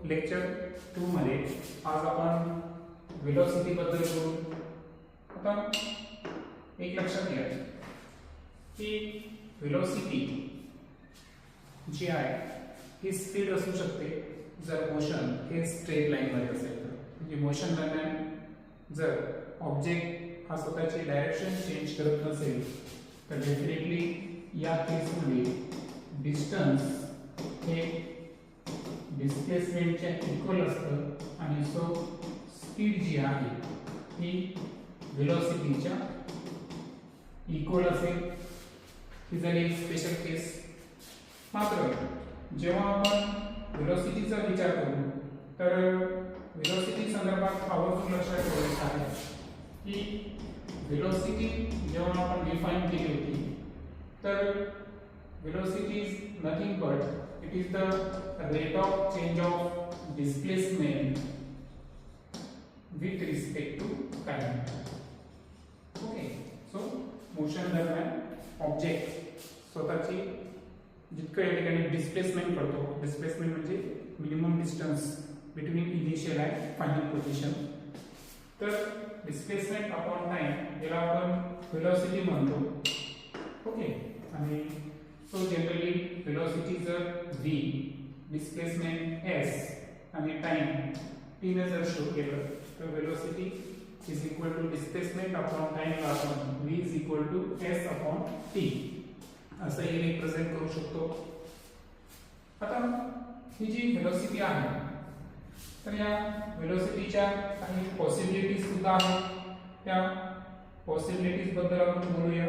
Lecture 2 मध्ये आज आपण वेलोसिटी बद्दल बोलू। आता एक लक्षात घ्या की वेलोसिटी जी आहे ही स्पीड असू शकते जर मोशन हे स्ट्रेट लाईन मध्ये असेल तर, म्हणजे मोशन दरम्यान जर ऑब्जेक्ट हा स्वतःची डायरेक्शन चेंज करत नसेल तर डेफिनेटली या केसमध्ये डिस्टन्स हे डिस्प्लेसमेंटच्या इक्वल असतं आणि सो स्पीड जी आहे ही वेलोसिटीच्या इक्वल असेल। ही झाली एक स्पेशल केस। मात्र जेव्हा आपण वेलोसिटीचा विचार करू तर वेलोसिटी संदर्भात आवर्जून लक्षात ठेवायचं आहे की वेलोसिटी जेव्हा आपण डिफाइन केली होती तर velocity is nothing but it is the rate of change of displacement with respect to time. Okay, so motion दरम्यान ऑब्जेक्ट स्वतःची जितकं या ठिकाणी डिस्प्लेसमेंट करतो, डिस्प्लेसमेंट म्हणजे मिनिमम डिस्टन्स बिटवीन इनिशियल आणि फायनल पोझिशन, तर डिस्प्लेसमेंट अपॉन टाइम याला आपण वेलोसिटी म्हणतो। ओके, आणि so generally velocity जर v, displacement s आणि time t ने जर शो केलं तर velocity is equal to displacement upon time ला आपण v is equal to s upon t असं हे रिप्रेझेंट करू शकतो। आता ही जी velocity आहे तर या velocityच्या काही पॉसिबिलिटीज सुद्धा आहेत, त्या पॉसिबिलिटीज बद्दल आपण बोलूया।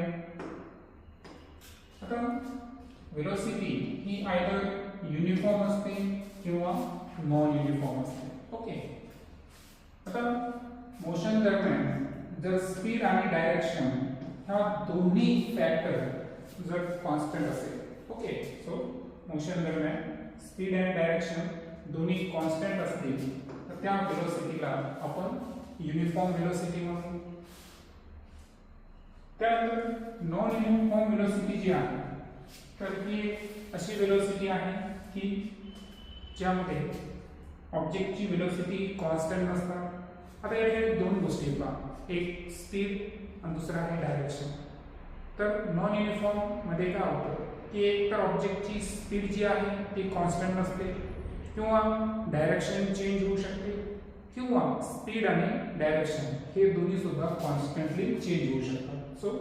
आता वेलोसिटी ही आयदर युनिफॉर्म असते किंवा नॉन युनिफॉर्म असते। ओके, आता मोशन दरम्यान जर स्पीड आणि डायरेक्शन ह्या दोन्ही फॅक्टर जर कॉन्स्टंट असेल, ओके, सो मोशन दरम्यान स्पीड आणि डायरेक्शन दोन्ही कॉन्स्टंट असतील तर त्या वेलोसिटीला आपण युनिफॉर्म वेलोसिटी म्हणू। त्यानंतर नॉन युनिफॉर्म वेलोसिटी जी आहे तर ही अशी वेलोसिटी आहे की ज्यामध्ये ऑब्जेक्टची वेलोसिटी कॉन्स्टंट नसतात। आता या ठिकाणी दोन गोष्टी आहेत, एक स्पीड आणि दुसरा आहे डायरेक्शन। तर नॉन युनिफॉर्म मध्ये काय होतं की एक तर ऑब्जेक्टची स्पीड जी आहे ती कॉन्स्टंट नसते किंवा डायरेक्शन चेंज होऊ शकते किंवा स्पीड आणि डायरेक्शन हे दोन्ही सुद्धा कॉन्स्टंटली चेंज होऊ शकतात। सो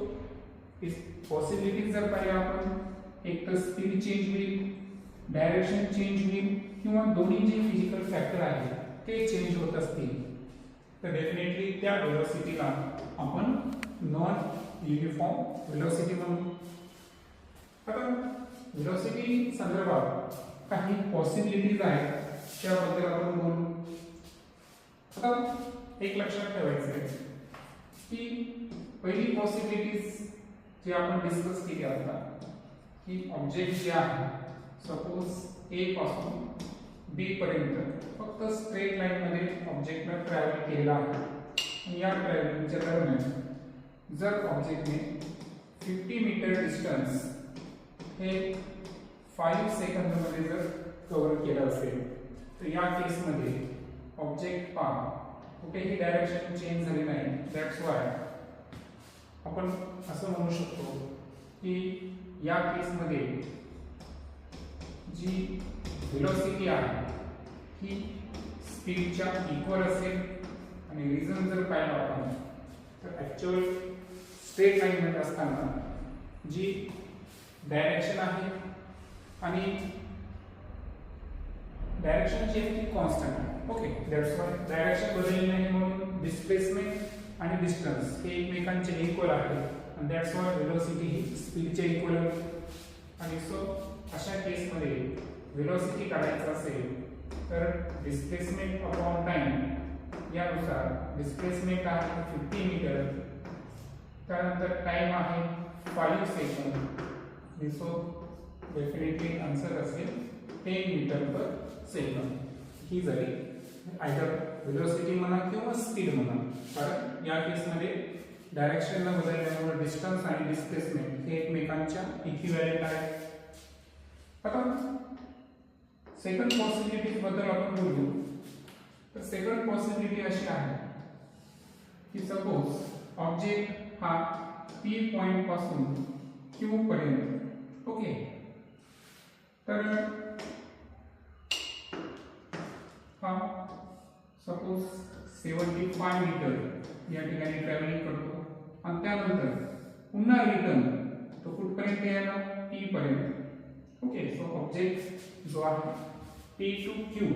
इस पॉसिबिलिटीज जर पाहिजे आपण एक तर स्पीड चेंज होईल, डायरेक्शन चेंज होईल किंवा दोन्ही जे फिजिकल फॅक्टर आहेत ते चेंज होत असतील तर डेफिनेटली त्या वेलोसिटीला आपण नॉन युनिफॉर्म वेलोसिटी म्हणू। आता वेलोसिटी संदर्भात काही पॉसिबिलिटीज आहेत त्याबद्दल आपण बोलू। आता एक लक्षात ठेवायचं आहे की पहिली पॉसिबिलिटीज जी आपण डिस्कस केली आता की ऑब्जेक्ट जे आहे सपोज ए पासून बी पर्यंत फक्त स्ट्रेट लाईन मध्ये ऑब्जेक्टने ट्रॅव्हल केला आहे आणि या ट्रॅव्हलिंगच्या दरम्यान जर ऑब्जेक्टने 50 मीटर डिस्टन्स हे 5 सेकंदामध्ये जर कव्हर केलं असेल तर या केसमध्ये ऑब्जेक्ट पहा कुठेही डायरेक्शन चेंज झाली नाही। दॅट्स वाय आपण असं म्हणू शकतो की या केसमध्ये जी वेलोसिटी आहे ही स्पीडच्या इक्वल असेल आणि रिझन जर पाहिलं आपण तर ॲक्च्युअल स्ट्रेट लाईन मध्ये असताना जी डायरेक्शन आहे आणि डायरेक्शनची ती कॉन्स्टंट आहे। ओके, दॅट्स वाय डायरेक्शन बदलली नाही म्हणून डिस्प्लेसमेंट आणि डिस्टन्स हे एकमेकांचे इक्वल आहेत and that's why velocity ही स्पीडच्या इक्वल आहे। आणि सो अशा केसमध्ये वेलोसिटी काढायचं असेल तर डिस्प्लेसमेंट अपॉन टाइम यानुसार डिस्प्लेसमेंट आहे 50 मीटर, त्यानंतर टाइम आहे 5 सेकंद, सो डेफिनेटली आन्सर असेल 10 मीटर पर सेकंद। ही झाली आयदर वेलोसिटी म्हणा किंवा स्पीड म्हणा, कारण या केसमध्ये डायरेक्शन न बदलल्यामुळे डिस्टन्स आणि डिस्प्लेसमेंट हे एकमेकांच्या इक्विव्हॅलेंट आहेत। आता सेकंड पॉसिबिलिटी बद्दल आपण बोलू. तर सेकंड पॉसिबिलिटी अशी आहे की सपोज ऑब्जेक्ट हा P पॉइंट पासून Q पर्यंत, ओके, तर हा सपोज 75 मीटर या ठिकाणी ट्रॅव्हलिंग करतो आणि त्यानंतर पुन्हा रिटर्न तो कुठपर्यंत यायला, P पर्यंत. ओके, सो ऑब्जेक्ट जो आहे P to Q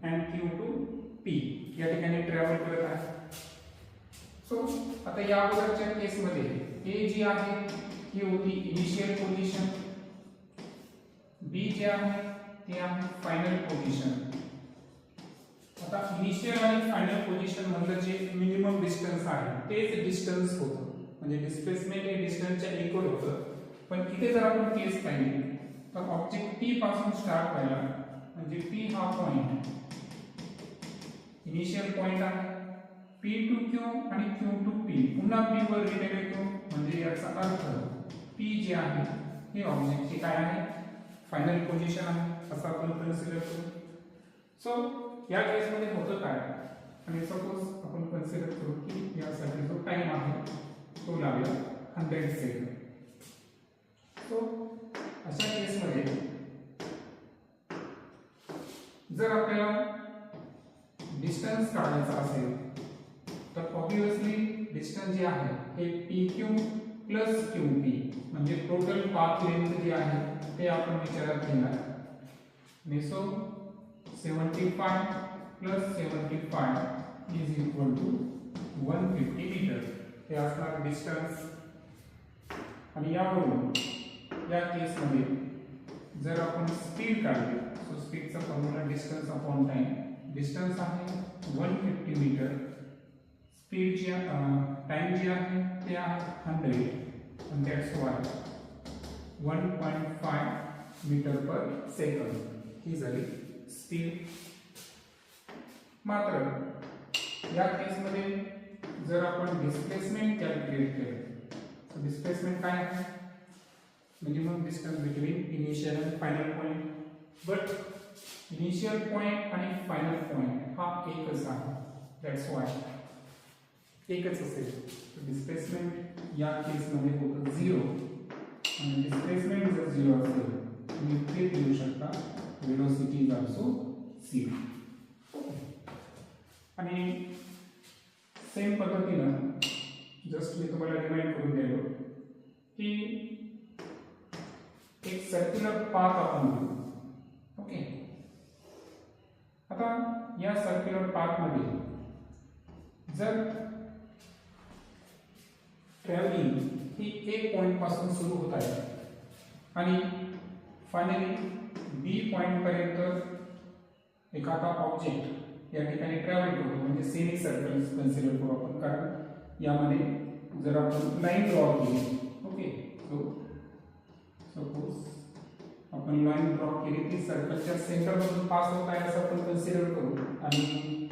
and Q to P या ठिकाणी ट्रॅव्हल करत आहे. सो आता या अगोदरच्या केसमध्ये A जी आहे ही होती इनिशियल पोझिशन, B जे आहे ते आहे फायनल पोझिशन. आता इनिशियल आणि फायनल पोझिशन म्हणजे जे मिनिमम डिस्टन्स आहे तेच डिस्टन्स होतं, म्हणजे डिस्प्लेसमेंट हे डिस्टन्सच्या इक्वल होतं. पण इथे जर आपण केस पाहिली तर ऑब्जेक्ट P पासून स्टार्ट व्हायला, म्हणजे P हा पॉइंट इनिशियल पॉइंट आहे, P टू Q आणि Q टू P पुन्हा P वर रिटर्न येतो, म्हणजे याचा अर्थ P जे आहे हे ऑब्जेक्टची काय आहे, फायनल पोझिशन आहे असं आपण कन्सिडर करू. सो या केस मध्ये होतं काय, आणि सपोज आपण कन्सिडर करू की यासाठी जो टाइम आहे तो लागला 100 सेकंड. सो अशा केस मध्ये जर आपल्याला डिस्टन्स काढायचा असेल तर ऑब्वियसली डिस्टन्स जे आहे हे PQ प्लस QP म्हणजे टोटल पाथ लेंथ जी आहे ते आपण विचारात घेणार. So 75 plus 75 is equal to 150 metre हे असणार डिस्टन्स. आणि यावरून या केसमध्ये जर आपण स्पीड काढली, सो स्पीडचा formula distance upon time. Distance आहे 150 मीटर, स्पीड जी टाइम जी आहे ते आहे 100 and that's why 1.5 metre per second ही झाली स्पीड. मात्र या केसमध्ये जर आपण डिस्प्लेसमेंट कॅल्क्युलेट केलं तर डिस्प्लेसमेंट काय आहे, मिनिमम डिस्टन्स बिटवीन इनिशियल आणि final point. But initial point आणि फायनल पॉइंट हा एकच आहे, दॅट्स वाय एकच असेल. डिस्प्लेसमेंट या केसमध्ये होतं 0 आणि डिस्प्लेसमेंट जर 0 असेल तुम्ही ते लिहू शकता वेलोसिटी इज ऑल्सो 0. आणि सेम पद्धतीनं जस्ट मी तुम्हाला रिमाइंड करून द्यालो की एक सर्क्युलर पाथ आपण घेऊ. ओके, आता या सर्क्युलर पाथ मध्ये जर ट्रॅव्हलिंग ही एक पॉइंट पासून सुरू होत आहे आणि फायनली बी पॉइंट पर्यंत एखादा ऑब्जेक्ट या ठिकाणी ट्रॅव्हल करतो, म्हणजे सेमी सर्कल कन्सिडर करू आपण, कारण यामध्ये जर आपण लाईन ड्रॉ केली, ओके, सो सपोज आपण लाईन ड्रॉ केली ती सर्कलच्या सेंटर मधून पास होत आहे असं आपण कन्सिडर करू. आणि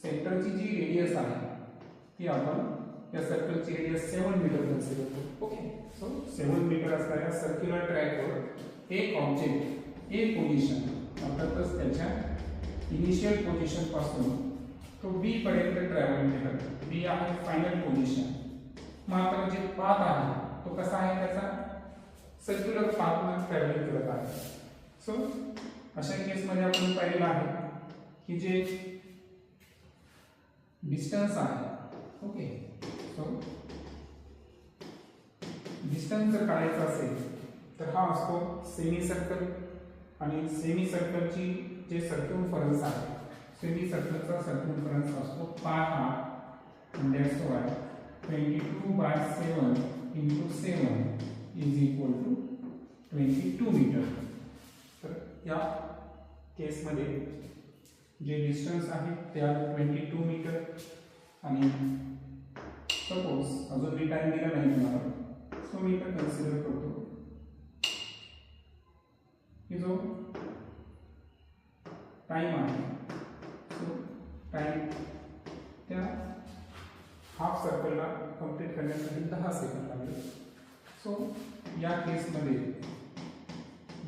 सेंटरची जी रेडियस आहे ती आपण या सर्कलची रेडियस 7 मीटर कन्सिडर करू. ओके, सो 7 मीटर असणाऱ्या सर्क्युलर ट्रॅकवर एक ऑब्जेक्ट एक पोझिशन अर्थातच त्याच्या इनिशियल पोझिशन पासून तो बी पर्यंत ट्रॅव्हल केलं. बी आहे फायनल पोझिशन. मात्र जे पाथ आहे तो कसा आहे, त्याचा सर्क्युलर पाथनं ट्रॅव्हलिंग करत आहे. सो अशा केसमध्ये आपण पाहिलेलं आहे की जे डिस्टन्स आहे, ओके, सो डिस्टन्स जर काढायचा असेल तर हा असतो सेमी सर्कल. आणि सेमी सर्कलची जे सर्कम्फरन्स आहे, सेमी सर्कलचा सर्कम्फरन्स असतो पाथ हा, that's why 22/7 × 7 is equal to 22 metre. तर या केसमध्ये जे डिस्टन्स आहे ते आहे 22 मीटर. आणि सपोज अजून मी टाइम दिला नाही तुम्हाला, सो मी इथं कन्सिडर करतो की जो टाइम आहे, सो टाइम त्या हाफ सर्कलला कंप्लीट करण्यासाठी 10 सेकंद लागले. सो या केसमध्ये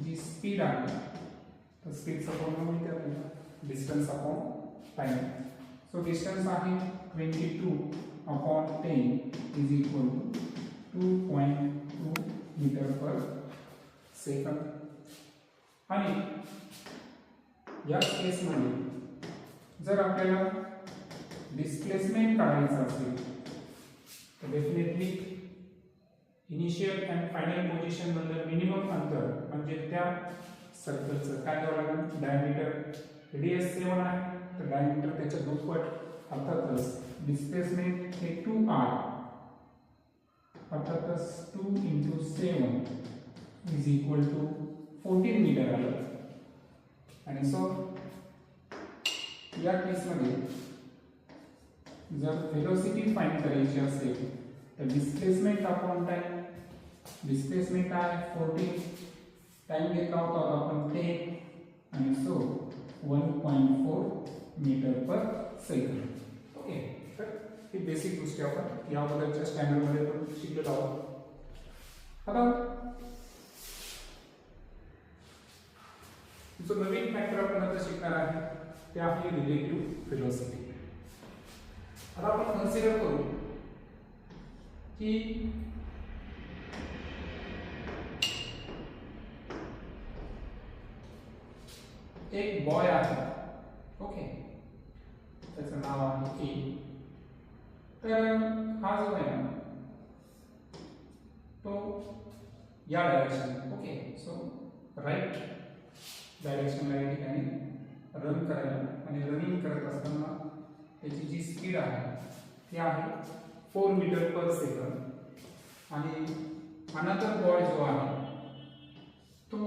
जी स्पीड आहे तर स्पीडचा फॉर्म्युला माहिती आहे आपल्याला, distance upon time. So distance आहे 22/10 is equal to 2.2 metre per second. आणि या केसमध्ये जर आपल्याला डिस्प्लेसमेंट काढायचं असेल तर definitely initial and final position मधलं मिनिमम अंतर म्हणजे त्या सर्कलचं काय करावं लागेल, डायमीटर रेडियस 7 आहे तर डायमीटर त्याच्या दुप्पट, अर्थातच डिस्प्लेसमेंट हे 2r, अर्थातच 2 × 7 इज इक्वल टू 14 मीटर आलं. आणि सो या केसमध्ये जर व्हेलोसिटी फाइंड करायची असेल तर डिस्प्लेसमेंट अपॉन टाइम, डिस्प्लेसमेंट आहे 14, टाइम घेतला होता आपण 10 आणि so 1.4 metre per second. Okay, तर ही बेसिक गोष्टी आपण याबद्दलच्या स्टँडर्डमध्ये पण शिकलेलो आहोत. आता जो नवीन फॅक्टर आपण आता शिकणार आहे ते आहे रिलेटिव्ह व्हेलोसिटी. आता आपण कन्सिडर करू की एक बॉय आहे, ओके, त्याचं नाव आहे ए. तर हा जो आहे ना तो या डायरेक्शन, ओके, सो राईट डायरेक्शनला या ठिकाणी रन करायला आणि रनिंग करत असताना त्याची जी स्पीड आहे ती आहे 4 मीटर पर सेकंड. आणि अनदर बॉय जो आहे तो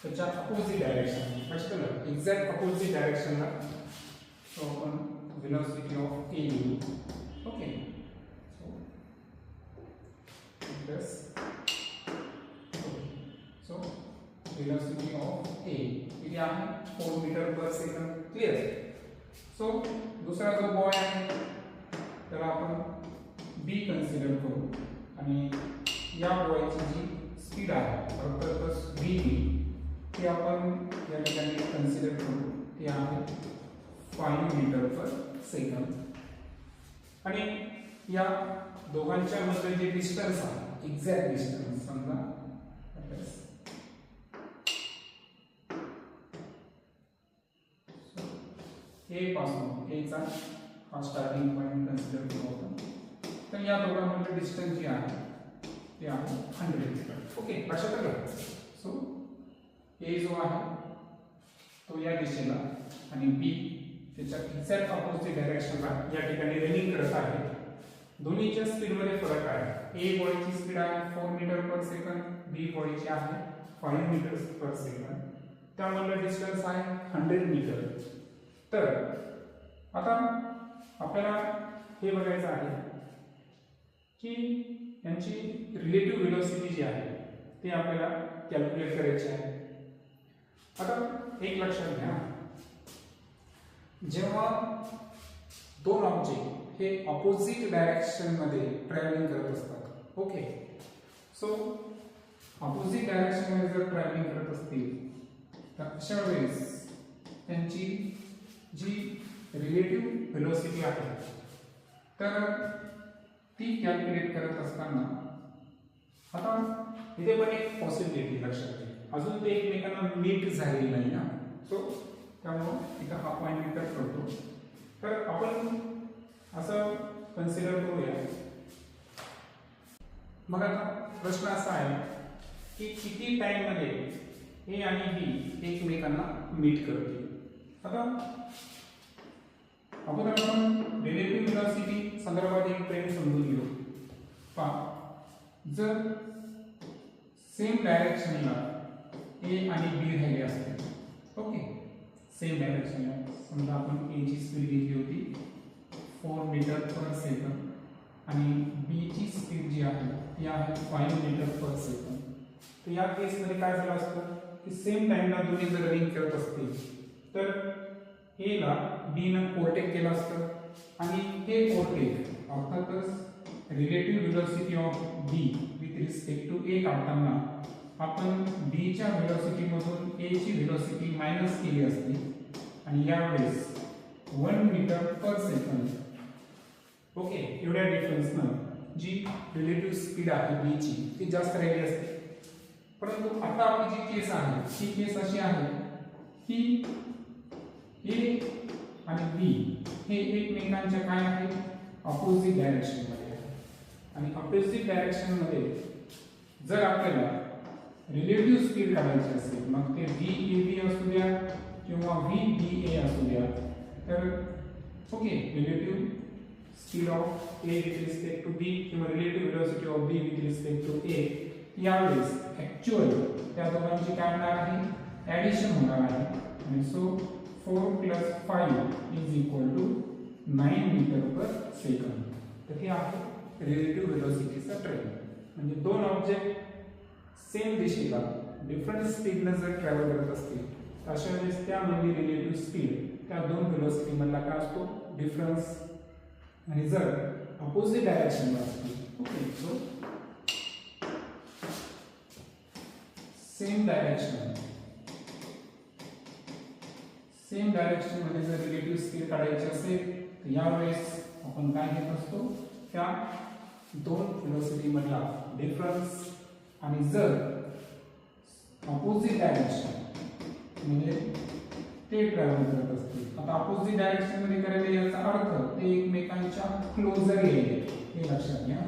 त्याच्या अपोजिट डायरेक्शन, कशाला एक्झॅक्ट अपोजिट डायरेक्शनला, सो आपण व्हेलोसिटी ऑफ ए लिहू. Okay, plus so velocity of A किती आहे 4 metre per second. Clear. So दुसरा जो बॉय आहे त्याला आपण बी कन्सिडर करू आणि या बॉयची जी स्पीड आहे अर्थातच बी ती आपण या ठिकाणी कन्सिडर करू, ती आहे 5 मीटर पर सेकंड. आणि या दोघांच्या मध्ये जे डिस्टन्स आहे, एक्झॅक्ट डिस्टन्स समजा ए पासून एचा हा स्टार्टिंग पॉइंट कन्सिडर करू आपण. तर या दोघांमध्ये डिस्टन्स जी आहे ते आहे 100 मीटर. ओके, लक्षात आलं. सो ए जो आहे तो या दिशेला आणि बी त्याच्या एक्झॅक्ट अपोजिट डायरेक्शनला या ठिकाणी रनिंग करत आहे. दोन्हीच्या स्पीडमध्ये फरक आहे. ए बॉयची स्पीड आहे 4 मीटर पर सेकंड, बी बॉयची आहे 5 मीटर पर सेकंड. त्यामधलं डिस्टन्स आहे 100 मीटर. तर आता आपल्याला हे बघायचं आहे की यांची रिलेटिव्ह व्हेलोसिटी जी आहे ते आपल्याला कॅल्क्युलेट करायची आहे. आता एक लक्षात घ्या, जेव्हा दोन ऑब्जेक्ट हे ऑपोजिट डायरेक्शन मध्ये ट्रॅव्हलिंग करत असतात, ओके, सो ऑपोजिट डायरेक्शन मध्ये जर ट्रॅव्हलिंग करत असतील तर अशा वेळेस त्यांची जी रिलेटिव्ह व्हेलोसिटी आहे तर ती कॅल्क्युलेट करत असताना आता इथे पण एक पॉसिबिलिटी लक्षात घ्या, अजून ते एकमेकांना मीट झालेली नाही ना. सो त्यामुळे इथं हा पॉईंट मी कट करतो. तर आपण असं कन्सिडर करूया. मग आता प्रश्न असा आहे की किती टाइम मध्ये ए आणि बी एकमेकांना मीट करतील. आता आपण रिलेटिव्ह व्हेलोसिटी संदर्भात एक ट्रेंड समजून घेऊ. पहा, जर सेम डायरेक्शनला ए आणि बी राहिले असते, ओके, सेम डायरेक्शनला, समजा आपण ए ची स्पीड घेतली होती 4 मीटर पर सेकंड आणि बी ची स्पीड जी आहे ती आहे 5 मीटर पर सेकंड. तर या केसमध्ये काय झालं असतं की सेम टाइमला दोन्ही जर रनिंग करत असतील तर ए ला बी न ओव्हरटेक केलं असतं आणि हे ओव्हरटेक अर्थातच relative velocity of B with respect to A काढताना आपण b च्या व्हेलॉसिटी मधून a ची व्हेलॉसिटी मायनस केली असती आणि यावेळेस 1 मीटर पर सेकंद ओके एवढ्या डिफरन्सनं जी रिलेटिव्ह स्पीड आहे b ची ती जास्त राहिली असते. परंतु आता आपली जी केस आहे ती केस अशी आहे की a आणि b हे एकमेकांच्या काय आहे ऑपोजिट डायरेक्शन मध्ये आहे आणि ऑपोजिट डायरेक्शन मध्ये जर आपल्याला रिलेटिव्ह स्पीड काढायची असेल मग ते v असू द्या किंवा v असू द्या तर okay relative speed of a with respect to b किंवा relative velocity of b with respect to a यावेळेस ऍक्च्युअल त्या दोघांची काय होणार आहे ऍडिशन होणार आहे आणि सो 4 + 5 = 9 मीटर पर सेकंद. तर हे आहे रिलेटिव्ह वेलोसिटीचा ट्रेंड. म्हणजे दोन ऑब्जेक्ट सेम दिशेला डिफरंट स्पीडने जर ट्रॅव्हल करत असतील तर अशा वेळेस त्यामध्ये रिलेटिव्ह स्पीड त्या दोन वेलोसिटी मधला काय असतो डिफरन्स. आणि जर अपोजिट डायरेक्शनला असतील ओके सो सेम डायरेक्शन मध्ये जर रिलेटिव्ह स्पीड काढायची असेल तर यावेळेस आपण काय घेत असतो त्या दोन वेलोसिटी मधला डिफरन्स. आणि जर अपोजिट डायरेक्शन म्हणजे ते ट्रॅव्हल करत असतील आता अपोजिट डायरेक्शन मध्ये करायला याचा अर्थ ते एकमेकांच्या क्लोजर येईल हे लक्षात घ्या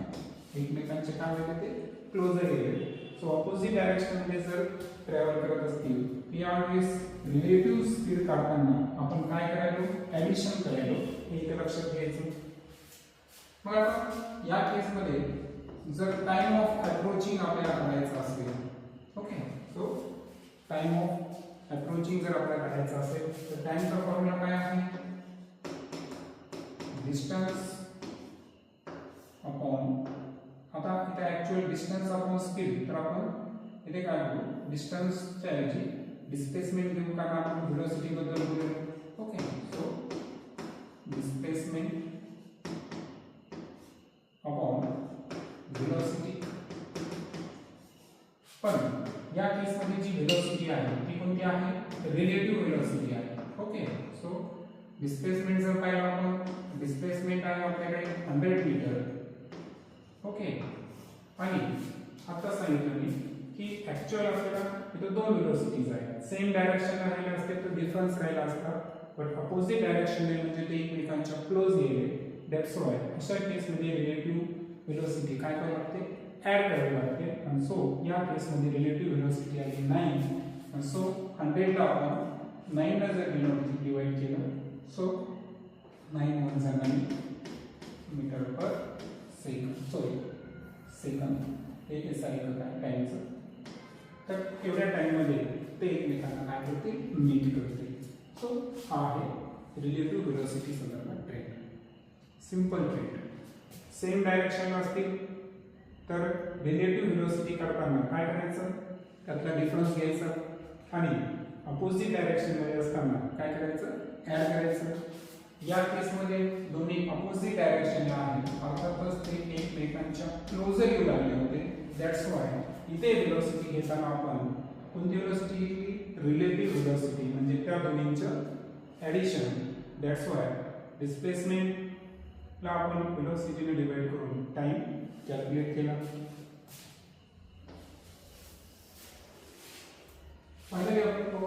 एकमेकांचे काय होते ते क्लोजर येईल. सो अपोजिट डायरेक्शन मध्ये जर ट्रॅव्हल करत असतील यावेळेस रिलेटिव्ह स्पीड काढताना आपण काय करायलो ऍडिशन करायलो हे इथे लक्षात घ्यायचं. मग आता या केस मध्ये जर टाइम ऑफ अप्रोचिंग आपल्याला काढायचा असेल okay so time of approaching जर आपल्याला काढायचा असेल तर टाइमचा फॉर्म्युला काय आहे डिस्टन्स अपॉन आता इथे ऍक्च्युअल डिस्टन्स अपॉन स्पीड तर आपण इथे काय करू डिस्टन्सच्या ऐवजी डिस्प्लेसमेंट घेऊ कारण आपण व्हेलॉसिटी बद्दल बोललो okay so displacement upon velocity. पण या केस मध्ये जी व्हेलॉसिटी आहे ती कोणती आहे रिलेटिव्ह व्हेलॉसिटी आहे ओके. सो डिस्प्लेसमेंट जर पाहिलं आपण डिस्प्लेसमेंट आहे आपल्याकडे 100 मीटर ओके. आणि आता सांगितलं मी की ऍक्च्युअल आपल्याला इथे दोन व्हेलॉसिटीज आहेत सेम डायरेक्शनला राहिले असते तर डिफरन्स राहिला असता बट अपोजिट डायरेक्शनने म्हणजे ते एकमेकांच्या क्लोज गेले दॅट्स व्हाय अशा केस मध्ये रिलेटिव्ह वेलोसिटी काय करावी लागते ऍड करावी लागते. आणि सो या केस मध्ये रिलेटिव्ह वेलोसिटी आहे 9 आणि सो 100 ला आपण 9 ला जर डिवाइड केलं so 9 × 9 metre per second sorry second हे सायकल काय टाइमचं. तर एवढ्या टाइम मध्ये ते एकमेकांना काय करते मीट करते. सो हा आहे रिलेटिव्ह वेलोसिटी संदर्भात ट्रेंड. सिंपल ट्रेंड सेम डायरेक्शनला असतील तर रिलेटिव्ह वेलोसिटी काढताना काय करायचं त्यातला डिफरन्स घ्यायचा आणि अपोजिट डायरेक्शन मध्ये असताना काय करायचं ऍड करायचं. या केसमध्ये दोन्ही अपोजिट डायरेक्शनला आहेत अर्थातच ते एकमेकांच्या क्लोजर येऊ लागले होते दॅट्स व्हाय इथे वेलोसिटी घेताना आपण कोणती वेलोसिटी घेतली रिलेटिव्ह वेलोसिटी म्हणजे त्या दोन्हींचं ऍडिशन दॅट्स व्हाय डिस्प्लेसमेंट ला आपण वेलोसिटीने डिवाइड करून टाइम कॅल्क्युलेट केला. फायनली आपण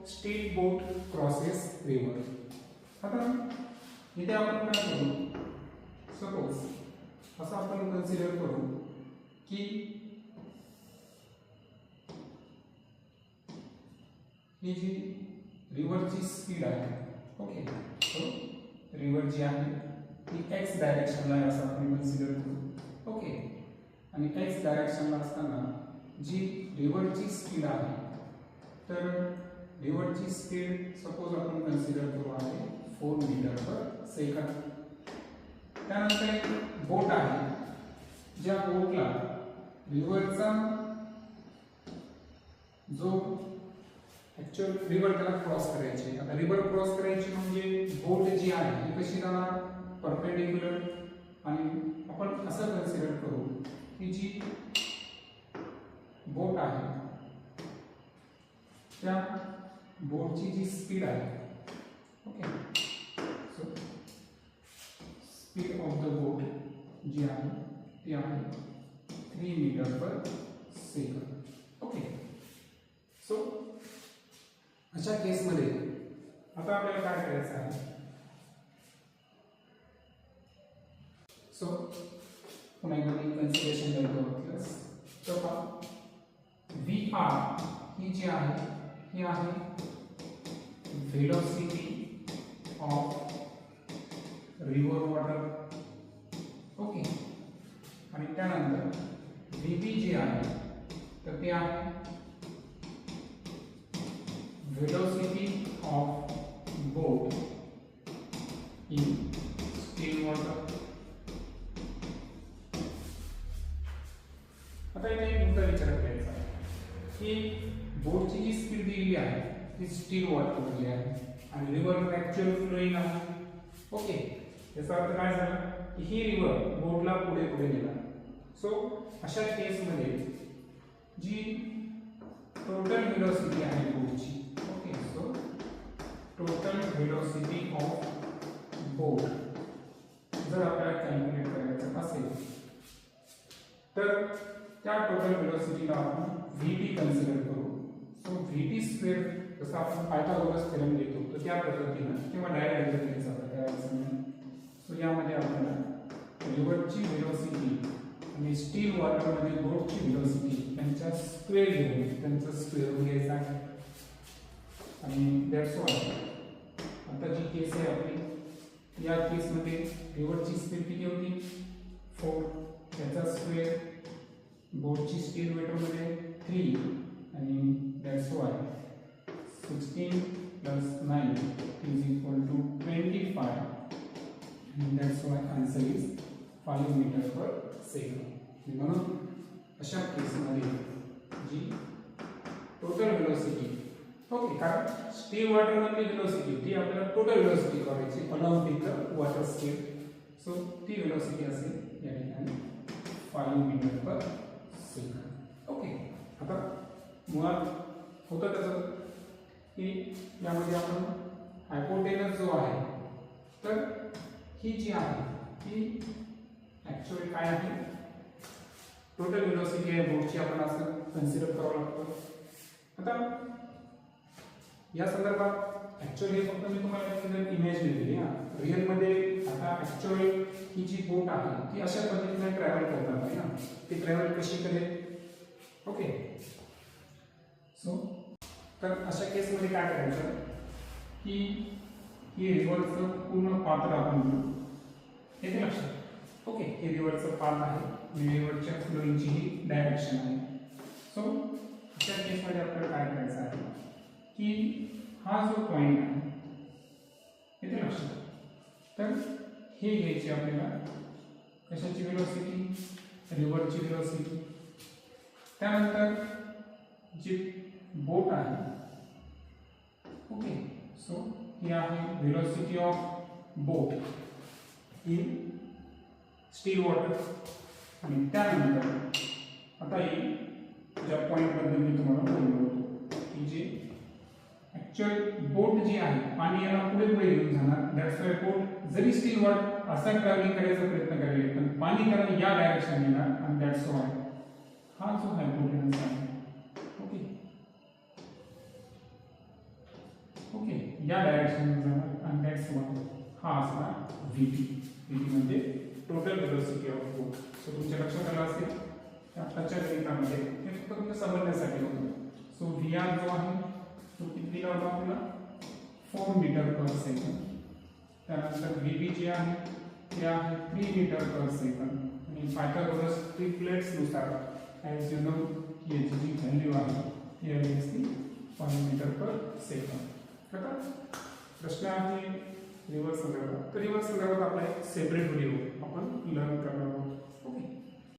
स्टेट बोट क्रॉसेस रिव्हर. आता इथे आपण काय करू सपोज असं आपण कन्सिडर करू की ही जी रिव्हरची स्पीड आहे ओके सो रिव्हर जी आहे ती x डायरेक्शनला आहे असं आपण कन्सिडर करू ओके. आणि x डायरेक्शनला असताना जी रिव्हरची स्पीड आहे तर रिव्हरची स्पीड सपोज आपण कन्सिडर करू आहे 4 मीटर पर सेकंद. त्यानंतर एक बोट आहे ज्या बोटला रिव्हरचा जो ऍक्च्युअल रिव्हर त्याला क्रॉस करायची. आता रिव्हर क्रॉस करायची म्हणजे बोट जी आहे ती कशी जाणार परपेंडिक्युलर. आणि आपण असं कन्सिडर करू की जी बोट आहे त्या बोटची जी स्पीड आहे, okay, so speed of the boat जी आहे ती आहे 3 metre per second. Okay, so अशा केसमध्ये आता आपल्याला काय करायचं आहे, सो पुन्हा एकदा कन्सिडरेशन करतो. तर पहा व्ही आर ही जी आहे ही आहे velocity of river water. Okay, आणि त्यानंतर व्ही बी जी आहे तर ते आहे velocity of boat in steel water. आता इथे एक मुद्दा विचारात घ्यायचा आहे की बोटची जी स्पीड दिलेली आहे ती स्टील वॉटरमध्ये आहे आणि रिव्हर ऍक्च्युअल फ्लोईंग आहे. ओके, याचा अर्थ काय झाला की ही रिव्हर बोटला पुढे पुढे नेला. सो अशा केसमध्ये जी टोटल व्हेलॉसिटी आहे बोटची, okay, so total velocity of boat जर आपल्याला कॅल्क्युलेट करायचं असेल तर त्या टोटल व्हेलॉसिटीला आपण व्हीटी कन्सिडर करू. सो व्हीटी स्क्वेअर जसं आपण पायथागोरस थेरम घेतो तर त्या पद्धतीनं किंवा डायरेक्ट पद्धतीने जातं. सो यामध्ये आपल्याला रिव्हरची व्हेलॉसिटी आणि स्टील वॉटरमध्ये बोटची व्हेलॉसिटी यांच्या स्क्वेअर घेऊन त्यांचं स्क्वेअर घ्यायचं आहे. आणि दॅट्स वाय आता जी केस आहे आपली, या केसमध्ये रिव्हरची स्पीड किती होती 4, त्याचा स्क्वेअर बोटची स्पीड मीटरमध्ये 3 आणि that's why 16 + 9 = 25 and that's why answer is 5 metre per second. म्हणून अशा केसमध्ये जी टोटल व्हेलॉसिटी, ओके, कारण स्टील वॉटरमधली व्हेलॉसिटी ती आपल्याला टोटल व्हेलॉसिटी करायची along with the water speed. So ती व्हेलॉसिटी असेल या ठिकाणी 5 मीटर पर सेकंड. ओके, आता मुळात होतं त्याचं की यामध्ये आपण हायपोटेनस जो आहे तर ही जी आहे ती ॲक्च्युअली काय आहे टोटल व्हेलॉसिटी आहे बोटची आपण असं कन्सिडर करावं लागतं. आता या संदर्भात ॲक्च्युअली फक्त मी तुम्हाला इमेज दिली आहे. रिअलमध्ये आता ॲक्च्युअली ही जी बोट आहे ती अशा पद्धतीने ट्रॅव्हल करणार नाही ना, ती ट्रॅव्हल कशी करेल. ओके, सो तर अशा केसमध्ये काय करायचं की ही रिव्हरचं पूर्ण पात्र आपण घेऊ. येते लक्षात. ओके, हे रिव्हरचं पाथ आहे आणि रिव्हरच्या फ्लोईंगची ही डायरेक्शन आहे. सो अशा केसमध्ये आपल्याला काय करायचं आहे की हा जो पॉईंट आहे येते लक्षात, तर हे घ्यायची आपल्याला कशाची व्हेलॉसिटी, रिव्हरची व्हेलॉसिटी. त्यानंतर जी बोट आहे, ओके, सो ही आहे velocity of boat in steel water. आणि त्यानंतर आता ही ज्या पॉईंटबद्दल मी तुम्हाला बोललो होतो की जे ॲक्च्युअल बोट जी आहे पाणी याला पुढे पुढे घेऊन जाणार. दॅट्स वाय बोट जरी स्टील वॉटर असा ट्रॅव्हलिंग करायचा प्रयत्न करेल पण पाणी त्याला या डायरेक्शन येणार आणि दॅट्स वाय हा जो हायपोटेनस आहे, ओके, ओके, या डायरेक्शन जाणार आणि दॅट्स वाय हा असणार व्हीटी. व्हीटी म्हणजे total velocity of boat. So तुमच्या लक्षात आलं असेल आताच्या गणितामध्ये हे फक्त तुम्ही समजण्यासाठी होतं. सो व्ही आर जो आहे तो किती दिला होता आपल्याला 4 मीटर पर सेकंड. त्यानंतर व्ही बी जे आहे ते आहे 3 मीटर पर सेकंड. आणि पायथागोरस ट्रिपलेट्सनुसार ॲज यू नो याची जी व्हॅल्यू आहे ती आली असती 5 मीटर पर सेकंड. आता प्रश्न आहे रिव्हर्स संदर्भात. तर रिव्हर्स संदर्भात आपला एक सेपरेट व्हिडिओ आपण लर्न करणार आहोत. ओके.